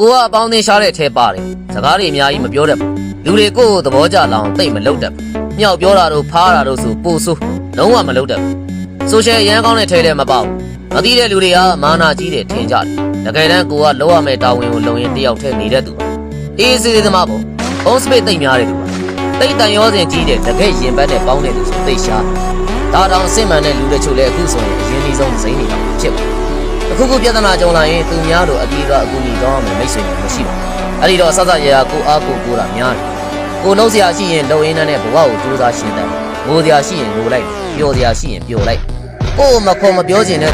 ကိုကအပေါင်းအသင်းရှားတဲ့အထဲပါတယ်စကားတွေအများကြီးမပြောတတ်ဘူးလူတွေကိုသဘောကျလောင်တိတ်မလုပ်တတ်ဘူးမြောက်ပြောတာတို့ဖားတာတို့ဆိုပို့ဆိုးလုံးဝမလုပ်တတ်ဘူးဆိုရှယ်ရန်ကောင်းတဲ့ထဲလည်းမပေါ့မသိတဲ့လူတွေကမာနာကြီးတယ်ထင်ကြတယ်တကယ်တမ်းကိုကလောရမယ့်တာဝန်ကိုလုံရင်တယောက်တည်းနေတဲ့သူအေးစေးသမားပေါ့ဘုံစပစ်တိတ်များတယ်သူတိတ်တန်ရောစင်ကြီးတယ်တကယ်ရင်ပတ်နဲ့ပေါင်းတဲ့သူဆိုတိတ်ရှားဒါတောင်အစ်မှန်တဲ့လူတချို့လည်းအခုဆိုရင်အရင်ကြီးဆုံးစိမ့်နေတာဖြစ်ဘူးအခုပြဿနာကြုံလာရင်သူများတို့အပြေတော့အကူကြီးကောင်းအောင်မိတ်ဆွေတွေမရှိတော့အဲ့ဒီတော့ဆဆရရကိုအားကိုတာများတယ်ကိုလုံးစရာရှိရင်လုံရင်းနဲ့ဘဝကိုကြိုးစားရှင်းတယ်ငိုစရာရှိရင်ငိုလိုက်ပျော်စရာရှိရင်ပျော်လိုက်ကိုမခေါ်မပြောချင်တဲ့